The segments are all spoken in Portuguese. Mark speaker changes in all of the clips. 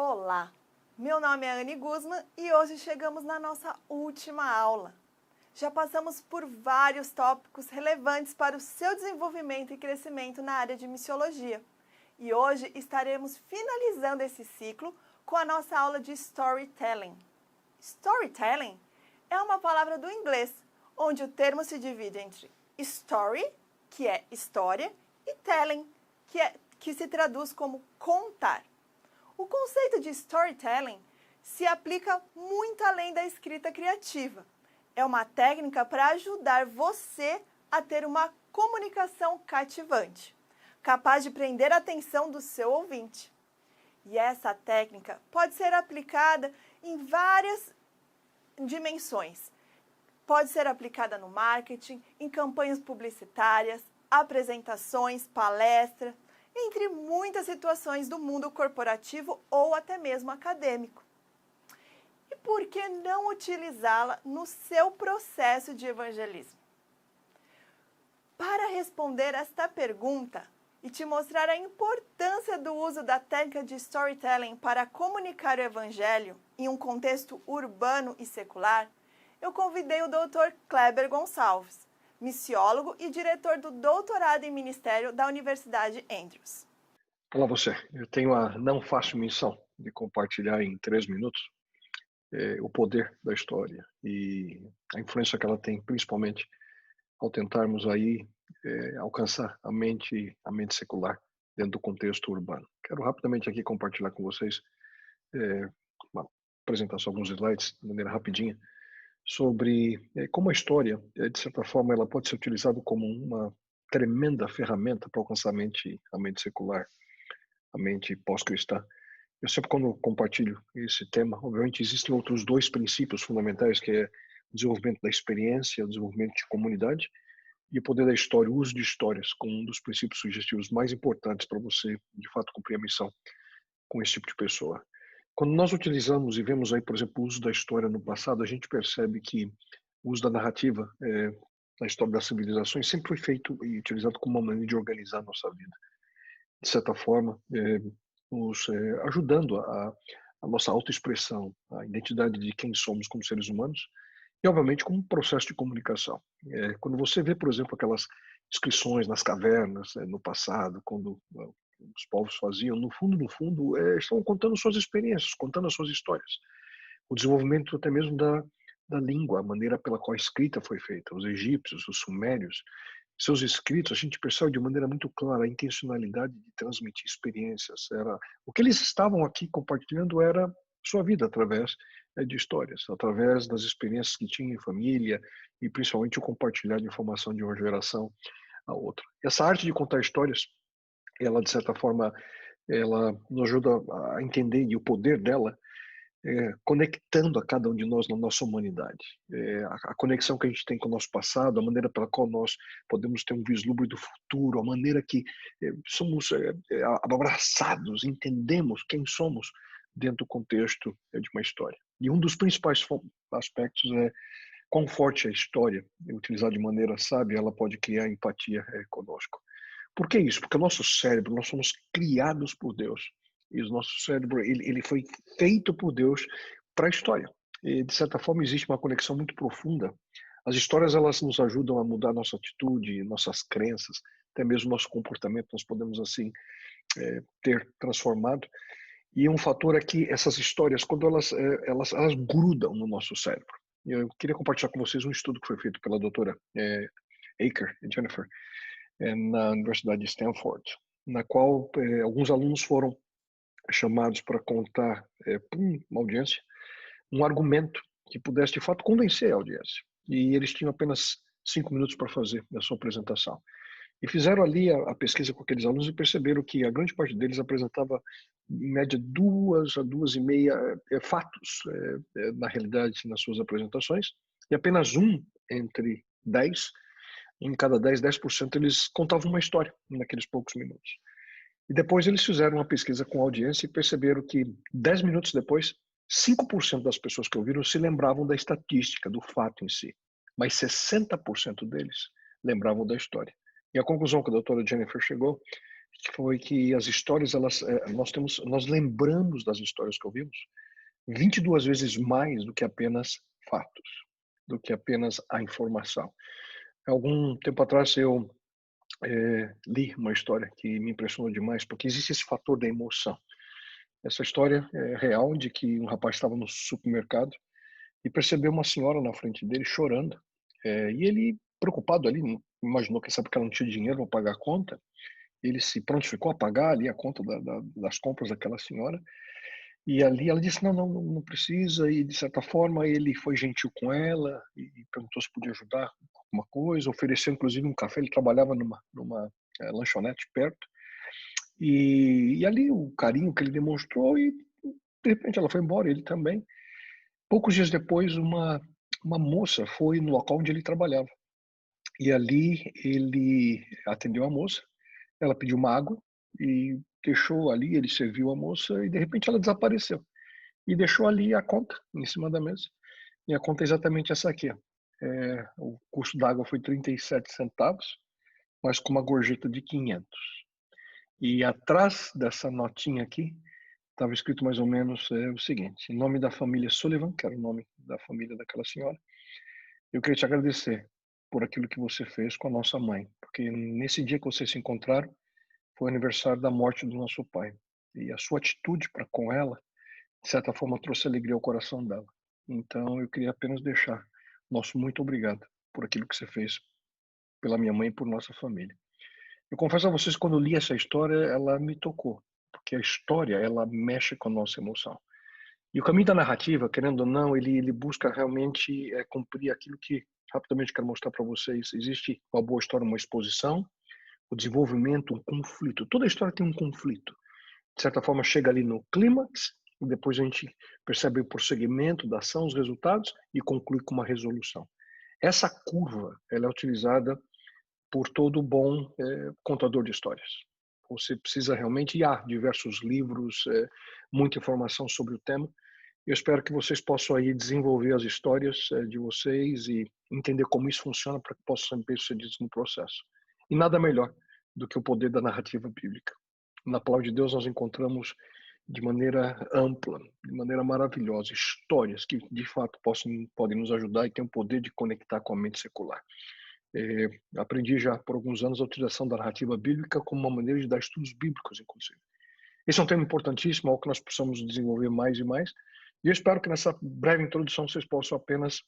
Speaker 1: Olá, meu nome é Anne Guzman e hoje chegamos na nossa última aula. Já passamos por vários tópicos relevantes para o seu desenvolvimento e crescimento na área de missiologia. E hoje estaremos finalizando esse ciclo com a nossa aula de Storytelling. Storytelling é uma palavra do inglês, onde o termo se divide entre story, que é história, e telling, que se traduz como contar. O conceito de storytelling se aplica muito além da escrita criativa. É uma técnica para ajudar você a ter uma comunicação cativante, capaz de prender a atenção do seu ouvinte. E essa técnica pode ser aplicada em várias dimensões. Pode ser aplicada no marketing, em campanhas publicitárias, apresentações, palestras, entre muitas situações do mundo corporativo ou até mesmo acadêmico. E por que não utilizá-la no seu processo de evangelismo? Para responder esta pergunta e te mostrar a importância do uso da técnica de storytelling para comunicar o evangelho em um contexto urbano e secular, eu convidei o Dr. Kleber Gonçalves, missiólogo e diretor do doutorado em ministério da Universidade Andrews.
Speaker 2: Olá você, eu tenho a não fácil missão de compartilhar em 3 minutos o poder da história e a influência que ela tem, principalmente ao tentarmos aí alcançar a mente secular dentro do contexto urbano. Quero rapidamente aqui compartilhar com vocês uma apresentação, alguns slides de maneira rapidinha, sobre como a história, de certa forma, ela pode ser utilizada como uma tremenda ferramenta para alcançar a mente secular, a mente pós-cristã. Eu sempre, quando compartilho esse tema, obviamente existem outros 2 princípios fundamentais, que é o desenvolvimento da experiência, o desenvolvimento de comunidade e o poder da história, o uso de histórias, como um dos princípios sugestivos mais importantes para você, de fato, cumprir a missão com esse tipo de pessoa. Quando nós utilizamos e vemos aí, por exemplo, o uso da história no passado, a gente percebe que o uso da narrativa na história das civilizações sempre foi feito e utilizado como uma maneira de organizar a nossa vida. De certa forma, nos ajudando a nossa autoexpressão, a identidade de quem somos como seres humanos e, obviamente, como um processo de comunicação. Quando você vê, por exemplo, aquelas inscrições nas cavernas no passado, quando os povos faziam, no fundo, estão contando suas experiências, contando as suas histórias. O desenvolvimento até mesmo da língua, a maneira pela qual a escrita foi feita. Os egípcios, os sumérios, seus escritos, a gente percebe de maneira muito clara a intencionalidade de transmitir experiências. O que eles estavam aqui compartilhando era sua vida através de histórias, através das experiências que tinham em família e principalmente o compartilhar de informação de uma geração a outra. Essa arte de contar histórias, ela de certa forma, ela nos ajuda a entender e o poder dela conectando a cada um de nós na nossa humanidade. A conexão que a gente tem com o nosso passado, a maneira pela qual nós podemos ter um vislumbre do futuro, a maneira que somos abraçados, entendemos quem somos dentro do contexto de uma história. E um dos principais aspectos é quão forte a história, utilizada de maneira sábia, ela pode criar empatia conosco. Por que isso? Porque o nosso cérebro, nós somos criados por Deus. E o nosso cérebro, ele foi feito por Deus para a história. E, de certa forma, existe uma conexão muito profunda. As histórias, elas nos ajudam a mudar nossa atitude, nossas crenças, até mesmo nosso comportamento, nós podemos, assim, ter transformado. E um fator é que essas histórias, quando elas grudam no nosso cérebro. Eu queria compartilhar com vocês um estudo que foi feito pela doutora Aker e Jennifer, na Universidade de Stanford, na qual alguns alunos foram chamados para contar para uma audiência um argumento que pudesse de fato convencer a audiência. E eles tinham apenas 5 minutos para fazer a sua apresentação. E fizeram ali a pesquisa com aqueles alunos e perceberam que a grande parte deles apresentava, em média, 2 a 2,5 fatos, na realidade, nas suas apresentações, e apenas entre 10, em cada 10%, eles contavam uma história naqueles poucos minutos. E depois eles fizeram uma pesquisa com a audiência e perceberam que 10 minutos depois, 5% das pessoas que ouviram se lembravam da estatística, do fato em si, mas 60% deles lembravam da história. E a conclusão que a doutora Jennifer chegou foi que as histórias, nós lembramos das histórias que ouvimos 22 vezes mais do que apenas fatos, do que apenas a informação. Algum tempo atrás eu li uma história que me impressionou demais, porque existe esse fator da emoção. Essa história é real, de que um rapaz estava no supermercado e percebeu uma senhora na frente dele chorando. E ele, preocupado ali, imaginou que sabe que ela não tinha dinheiro para pagar a conta, ele se prontificou a pagar ali a conta das compras daquela senhora. E ali ela disse: não precisa. E de certa forma ele foi gentil com ela e perguntou se podia ajudar com alguma coisa, ofereceu inclusive um café. Ele trabalhava numa lanchonete perto. E ali o carinho que ele demonstrou, e de repente ela foi embora, ele também. Poucos dias depois, uma moça foi no local onde ele trabalhava. E ali ele atendeu a moça, ela pediu uma água e deixou ali, ele serviu a moça e de repente ela desapareceu. E deixou ali a conta em cima da mesa. E a conta é exatamente essa aqui. O custo da água foi 37 centavos, mas com uma gorjeta de 500. E atrás dessa notinha aqui, estava escrito mais ou menos o seguinte: em nome da família Sullivan, que era o nome da família daquela senhora, eu queria te agradecer por aquilo que você fez com a nossa mãe, porque nesse dia que vocês se encontraram, foi o aniversário da morte do nosso pai. E a sua atitude para com ela, de certa forma, trouxe alegria ao coração dela. Então, eu queria apenas deixar nosso muito obrigado por aquilo que você fez pela minha mãe e por nossa família. Eu confesso a vocês, quando eu li essa história, ela me tocou, porque a história, ela mexe com a nossa emoção. E o caminho da narrativa, querendo ou não, ele busca realmente cumprir aquilo que rapidamente quero mostrar para vocês. Existe uma boa história, uma exposição, o desenvolvimento, um conflito. Toda história tem um conflito. De certa forma, chega ali no clímax, e depois a gente percebe o prosseguimento da ação, os resultados, e conclui com uma resolução. Essa curva, ela é utilizada por todo bom contador de histórias. Você precisa realmente, e há diversos livros, muita informação sobre o tema. Eu espero que vocês possam aí desenvolver as histórias de vocês e entender como isso funciona para que possam ser bem-sucedidos no processo. E nada melhor do que o poder da narrativa bíblica. Na palavra de Deus nós encontramos de maneira ampla, de maneira maravilhosa, histórias que de fato podem nos ajudar e têm o poder de conectar com a mente secular. Aprendi já por alguns anos a utilização da narrativa bíblica como uma maneira de dar estudos bíblicos, inclusive. Esse é um tema importantíssimo, algo que nós precisamos desenvolver mais e mais. E eu espero que nessa breve introdução vocês possam apenas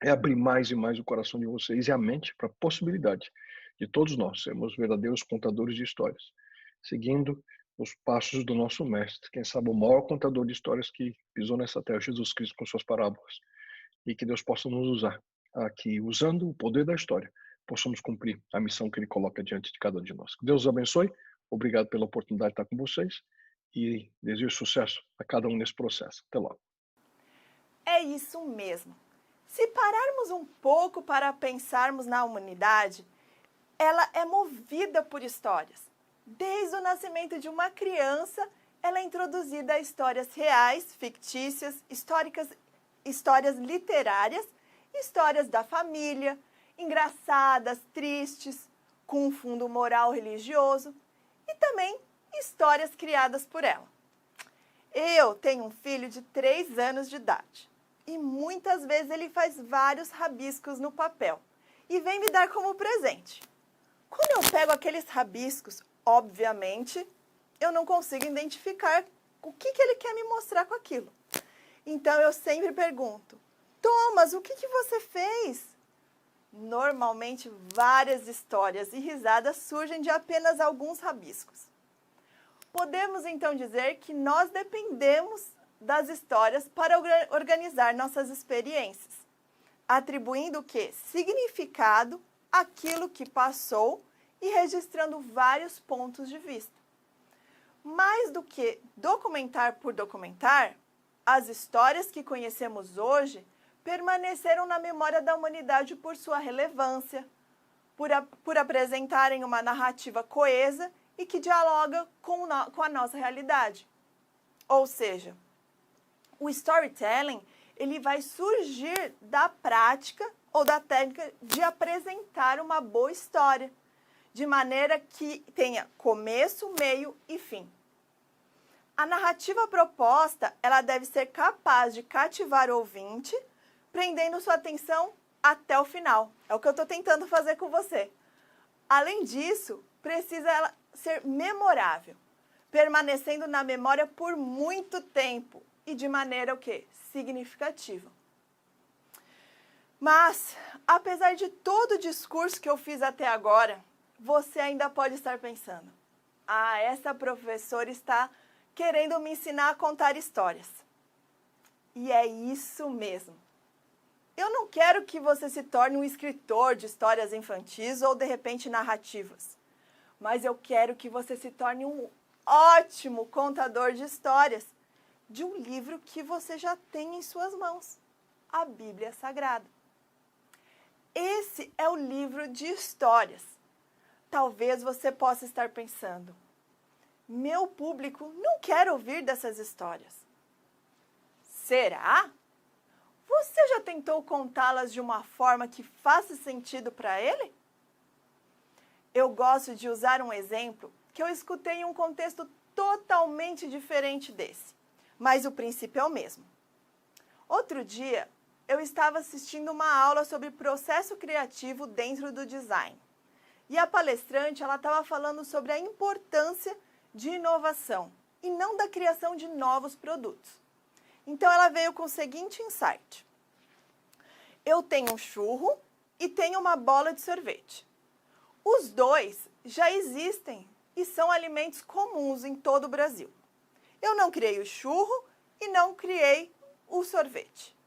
Speaker 2: abrir mais e mais o coração de vocês e a mente para a possibilidade de todos nós sermos verdadeiros contadores de histórias, seguindo os passos do nosso mestre, quem sabe o maior contador de histórias que pisou nessa terra, Jesus Cristo, com suas parábolas. E que Deus possa nos usar aqui, usando o poder da história, possamos cumprir a missão que Ele coloca diante de cada um de nós. Que Deus os abençoe. Obrigado pela oportunidade de estar com vocês e desejo sucesso a cada um nesse processo. Até logo.
Speaker 1: É isso mesmo. Se pararmos um pouco para pensarmos na humanidade, ela é movida por histórias. Desde o nascimento de uma criança, ela é introduzida a histórias reais, fictícias, histórias literárias, histórias da família, engraçadas, tristes, com um fundo moral religioso, e também histórias criadas por ela. Eu tenho um filho de 3 anos de idade e muitas vezes ele faz vários rabiscos no papel e vem me dar como presente. Quando eu pego aqueles rabiscos, obviamente, eu não consigo identificar o que ele quer me mostrar com aquilo. Então eu sempre pergunto: Thomas, o que você fez? Normalmente várias histórias e risadas surgem de apenas alguns rabiscos. Podemos então dizer que nós dependemos das histórias para organizar nossas experiências, atribuindo o quê? Significado àquilo que passou e registrando vários pontos de vista. Mais do que documentar por documentar, as histórias que conhecemos hoje permaneceram na memória da humanidade por sua relevância, por apresentarem uma narrativa coesa e que dialoga com a nossa realidade. Ou seja, o storytelling ele vai surgir da prática ou da técnica de apresentar uma boa história, de maneira que tenha começo, meio e fim. A narrativa proposta, ela deve ser capaz de cativar o ouvinte, prendendo sua atenção até o final. É o que eu estou tentando fazer com você. Além disso, precisa ela ser memorável, permanecendo na memória por muito tempo e de maneira o quê? Significativa. Mas, apesar de todo o discurso que eu fiz até agora, você ainda pode estar pensando: ah, essa professora está querendo me ensinar a contar histórias. E é isso mesmo. Eu não quero que você se torne um escritor de histórias infantis ou, de repente, narrativas. Mas eu quero que você se torne um ótimo contador de histórias de um livro que você já tem em suas mãos, a Bíblia Sagrada. Esse é o livro de histórias. Talvez você possa estar pensando: meu público não quer ouvir dessas histórias. Será? Você já tentou contá-las de uma forma que faça sentido para ele? Eu gosto de usar um exemplo que eu escutei em um contexto totalmente diferente desse, mas o princípio é o mesmo. Outro dia, eu estava assistindo uma aula sobre processo criativo dentro do design. E a palestrante, ela estava falando sobre a importância de inovação e não da criação de novos produtos. Então, ela veio com o seguinte insight: eu tenho um churro e tenho uma bola de sorvete. Os dois já existem e são alimentos comuns em todo o Brasil. Eu não criei o churro e não criei o sorvete.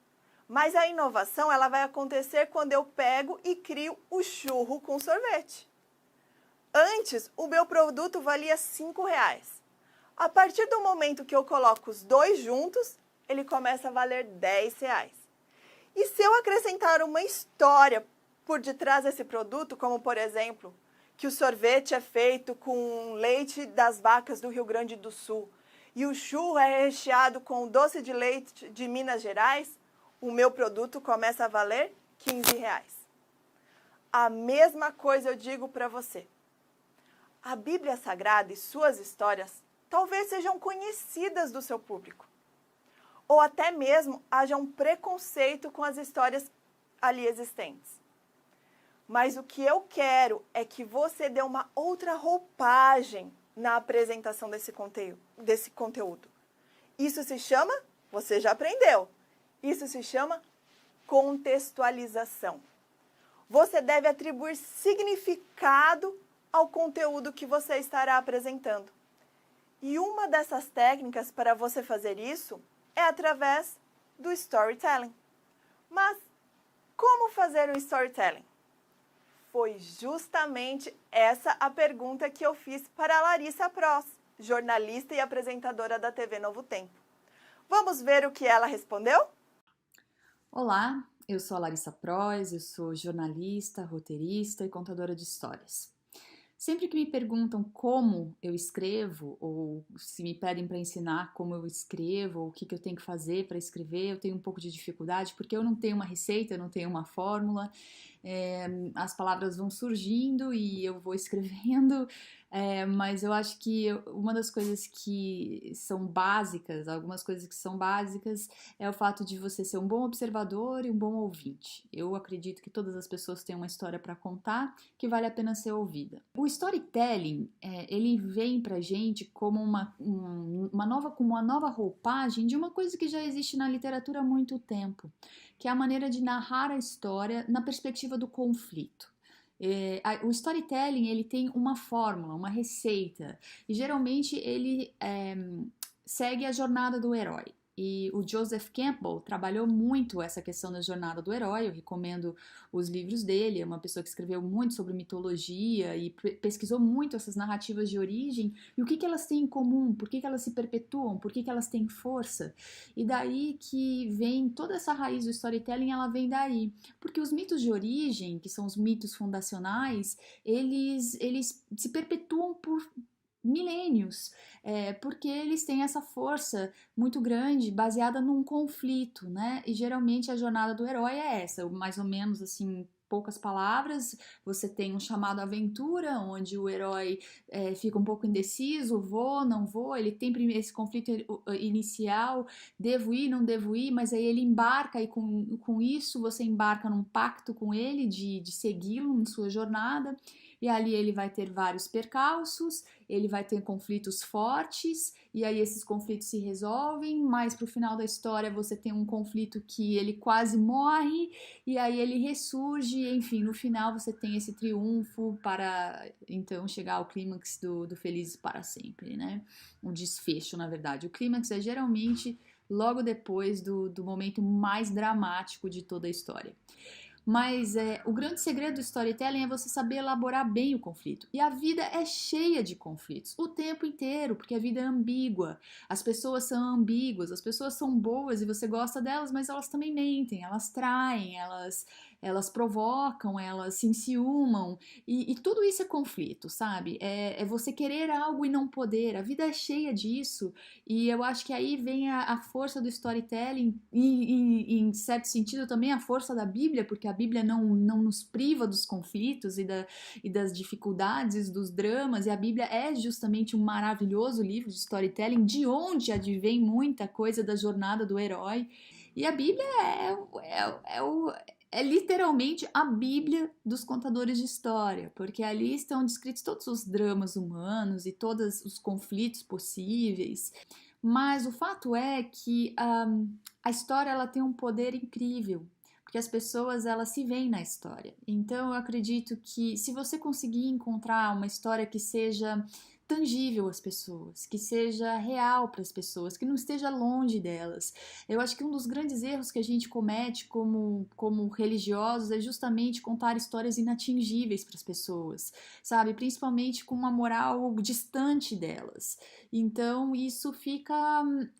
Speaker 1: Mas a inovação, ela vai acontecer quando eu pego e crio o churro com sorvete. Antes, o meu produto valia R$5. A partir do momento que eu coloco os dois juntos, ele começa a valer R$10. E se eu acrescentar uma história por detrás desse produto, como por exemplo, que o sorvete é feito com leite das vacas do Rio Grande do Sul e o churro é recheado com doce de leite de Minas Gerais, o meu produto começa a valer R$15. A mesma coisa eu digo para você. A Bíblia Sagrada e suas histórias talvez sejam conhecidas do seu público, ou até mesmo haja um preconceito com as histórias ali existentes. Mas o que eu quero é que você dê uma outra roupagem na apresentação desse conteúdo. Isso se chama, você já aprendeu, isso se chama contextualização. Você deve atribuir significado ao conteúdo que você estará apresentando. E uma dessas técnicas para você fazer isso é através do storytelling. Mas como fazer o storytelling? Foi justamente essa a pergunta que eu fiz para a Larissa Pross, jornalista e apresentadora da TV Novo Tempo. Vamos ver o que ela respondeu?
Speaker 3: Olá, eu sou a Larissa Pross, eu sou jornalista, roteirista e contadora de histórias. Sempre que me perguntam como eu escrevo, ou se me pedem para ensinar como eu escrevo, ou o que eu tenho que fazer para escrever, eu tenho um pouco de dificuldade, porque eu não tenho uma receita, eu não tenho uma fórmula, as palavras vão surgindo e eu vou escrevendo, mas eu acho que uma das coisas que são básicas, algumas coisas que são básicas, é o fato de você ser um bom observador e um bom ouvinte. Eu acredito que todas as pessoas têm uma história para contar que vale a pena ser ouvida. O storytelling, ele vem pra gente como uma nova roupagem de uma coisa que já existe na literatura há muito tempo, que é a maneira de narrar a história na perspectiva do conflito. O storytelling, ele tem uma fórmula, uma receita, e geralmente ele segue a jornada do herói. E o Joseph Campbell trabalhou muito essa questão da jornada do herói. Eu recomendo os livros dele. É uma pessoa que escreveu muito sobre mitologia e pesquisou muito essas narrativas de origem e o que elas têm em comum, por que elas se perpetuam, por que elas têm força. E daí que vem toda essa raiz do storytelling, ela vem daí. Porque os mitos de origem, que são os mitos fundacionais, eles se perpetuam por milênios, porque eles têm essa força muito grande baseada num conflito, né? E geralmente a jornada do herói é essa, mais ou menos assim, poucas palavras, você tem um chamado aventura, onde o herói fica um pouco indeciso, vou, não vou, ele tem esse conflito inicial, devo ir, não devo ir, mas aí ele embarca e com isso você embarca num pacto com ele de segui-lo em sua jornada, e ali ele vai ter vários percalços, ele vai ter conflitos fortes, e aí esses conflitos se resolvem, mas pro final da história você tem um conflito que ele quase morre, e aí ele ressurge, enfim, no final você tem esse triunfo para então chegar ao clímax do Felizes para Sempre, né? Um desfecho, na verdade. O clímax é geralmente logo depois do momento mais dramático de toda a história. Mas o grande segredo do storytelling é você saber elaborar bem o conflito. E a vida é cheia de conflitos, o tempo inteiro, porque a vida é ambígua. As pessoas são ambíguas, as pessoas são boas e você gosta delas, mas elas também mentem, elas traem, elas provocam, elas se enciumam. E tudo isso é conflito, sabe? É você querer algo e não poder. A vida é cheia disso. E eu acho que aí vem a força do storytelling e em certo sentido também a força da Bíblia, porque a Bíblia não nos priva dos conflitos e das dificuldades, dos dramas, e a Bíblia é justamente um maravilhoso livro de storytelling, de onde advém muita coisa da jornada do herói. E a Bíblia é literalmente a Bíblia dos contadores de história, porque ali estão descritos todos os dramas humanos e todos os conflitos possíveis. Mas o fato é que a história ela tem um poder incrível, porque as pessoas elas se veem na história. Então eu acredito que se você conseguir encontrar uma história que seja tangível às pessoas, que seja real para as pessoas, que não esteja longe delas. Eu acho que um dos grandes erros que a gente comete como religiosos é justamente contar histórias inatingíveis para as pessoas, sabe? Principalmente com uma moral distante delas. Então isso fica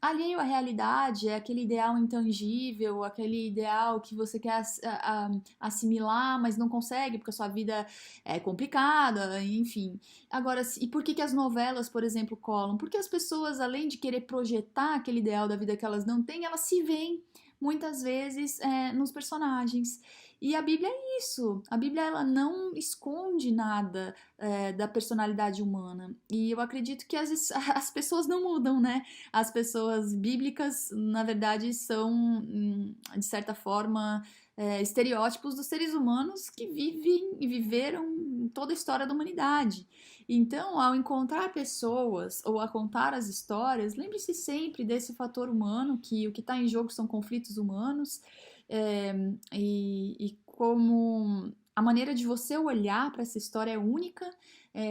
Speaker 3: alheio à realidade, é aquele ideal intangível, aquele ideal que você quer assimilar, mas não consegue porque a sua vida é complicada, enfim. Agora, e por que as novelas, por exemplo, colam? Porque as pessoas, além de querer projetar aquele ideal da vida que elas não têm, elas se veem muitas vezes nos personagens. E a Bíblia é isso. A Bíblia ela não esconde nada da personalidade humana. E eu acredito que as pessoas não mudam, né? As pessoas bíblicas, na verdade, são, de certa forma, estereótipos dos seres humanos que vivem e viveram toda a história da humanidade. Então, ao encontrar pessoas ou a contar as histórias, lembre-se sempre desse fator humano, que o que está em jogo são conflitos humanos, e como a maneira de você olhar para essa história é única.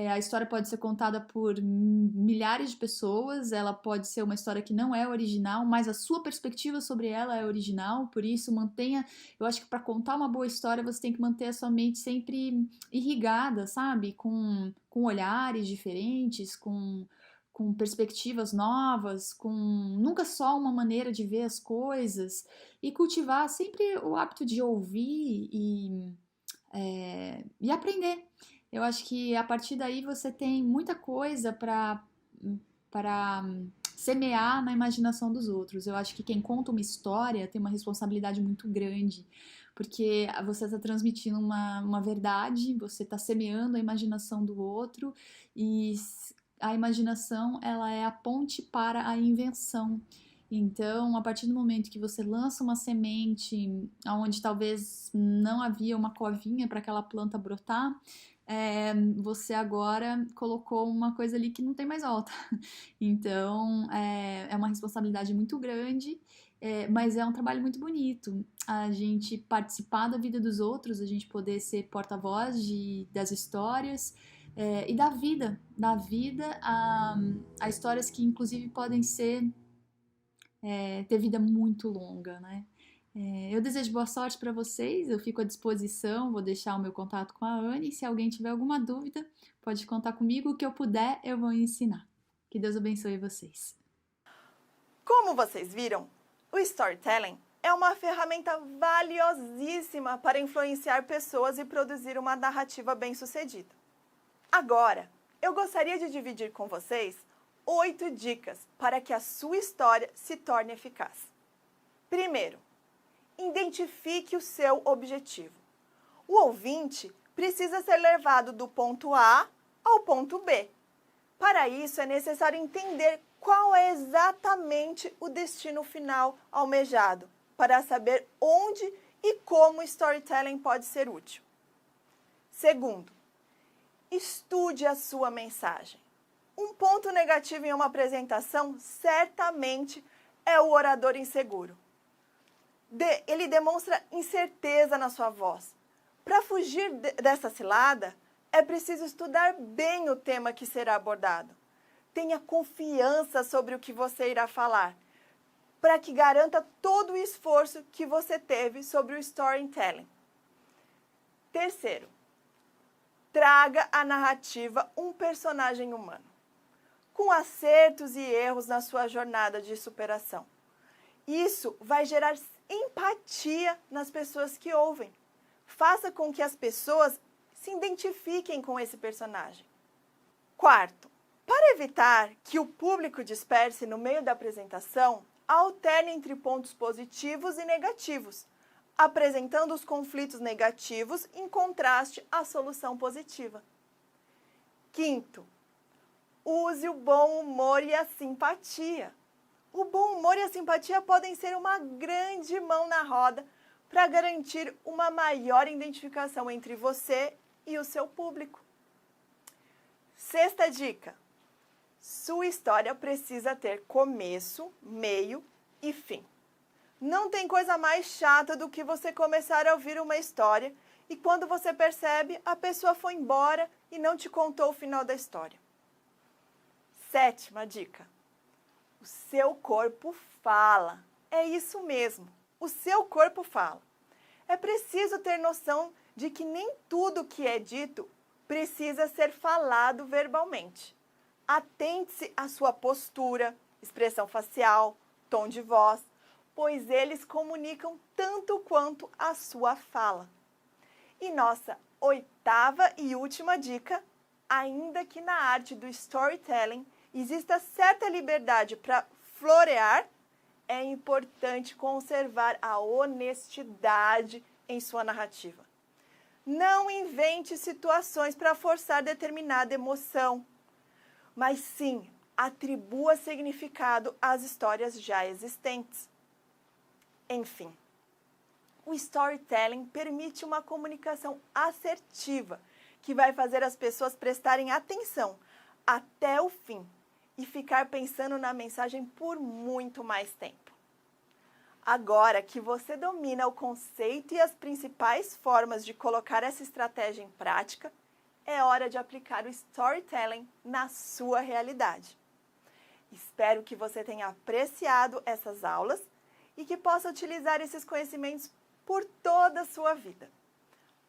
Speaker 3: A história pode ser contada por milhares de pessoas, ela pode ser uma história que não é original, mas a sua perspectiva sobre ela é original, por isso mantenha, eu acho que para contar uma boa história você tem que manter a sua mente sempre irrigada, sabe? Com olhares diferentes, com perspectivas novas, com nunca só uma maneira de ver as coisas, e cultivar sempre o hábito de ouvir e aprender. Eu acho que a partir daí você tem muita coisa para semear na imaginação dos outros. Eu acho que quem conta uma história tem uma responsabilidade muito grande, porque você está transmitindo uma verdade, você está semeando a imaginação do outro, e a imaginação ela é a ponte para a invenção. Então, a partir do momento que você lança uma semente onde talvez não havia uma covinha para aquela planta brotar, você agora colocou uma coisa ali que não tem mais volta. Então, é uma responsabilidade muito grande, mas é um trabalho muito bonito. A gente participar da vida dos outros, a gente poder ser porta-voz das histórias, e da vida a histórias que inclusive podem ter vida muito longa, né? Eu desejo boa sorte para vocês, eu fico à disposição, vou deixar o meu contato com a Anne, se alguém tiver alguma dúvida, pode contar comigo, o que eu puder eu vou ensinar. Que Deus abençoe vocês.
Speaker 1: Como vocês viram, o storytelling é uma ferramenta valiosíssima para influenciar pessoas e produzir uma narrativa bem-sucedida. Agora, eu gostaria de dividir com vocês 8 dicas para que a sua história se torne eficaz. Primeiro, identifique o seu objetivo. O ouvinte precisa ser levado do ponto A ao ponto B. Para isso, é necessário entender qual é exatamente o destino final almejado, para saber onde e como o storytelling pode ser útil. Segundo, estude a sua mensagem. Um ponto negativo em uma apresentação certamente é o orador inseguro. Ele demonstra incerteza na sua voz. Para fugir dessa cilada, é preciso estudar bem o tema que será abordado. Tenha confiança sobre o que você irá falar, para que garanta todo o esforço que você teve sobre o storytelling. Terceiro, traga à narrativa um personagem humano, com acertos e erros na sua jornada de superação. Isso vai gerar empatia nas pessoas que ouvem. Faça com que as pessoas se identifiquem com esse personagem. Quarto, para evitar que o público disperse no meio da apresentação, alterne entre pontos positivos e negativos, apresentando os conflitos negativos em contraste à solução positiva. Quinto, use o bom humor e a simpatia. O bom humor e a simpatia podem ser uma grande mão na roda para garantir uma maior identificação entre você e o seu público. Sexta dica: sua história precisa ter começo, meio e fim. Não tem coisa mais chata do que você começar a ouvir uma história e quando você percebe, a pessoa foi embora e não te contou o final da história. Sétima dica: o seu corpo fala. É isso mesmo, o seu corpo fala. É preciso ter noção de que nem tudo que é dito precisa ser falado verbalmente. Atente-se à sua postura, expressão facial, tom de voz, pois eles comunicam tanto quanto a sua fala. E nossa oitava e última dica: ainda que na arte do storytelling exista certa liberdade para florear, é importante conservar a honestidade em sua narrativa. Não invente situações para forçar determinada emoção, mas sim atribua significado às histórias já existentes. Enfim, o storytelling permite uma comunicação assertiva que vai fazer as pessoas prestarem atenção até o fim e ficar pensando na mensagem por muito mais tempo. Agora que você domina o conceito e as principais formas de colocar essa estratégia em prática, é hora de aplicar o storytelling na sua realidade. Espero que você tenha apreciado essas aulas e que possa utilizar esses conhecimentos por toda a sua vida.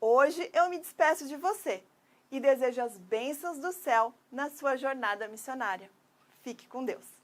Speaker 1: Hoje eu me despeço de você e desejo as bênçãos do céu na sua jornada missionária. Fique com Deus!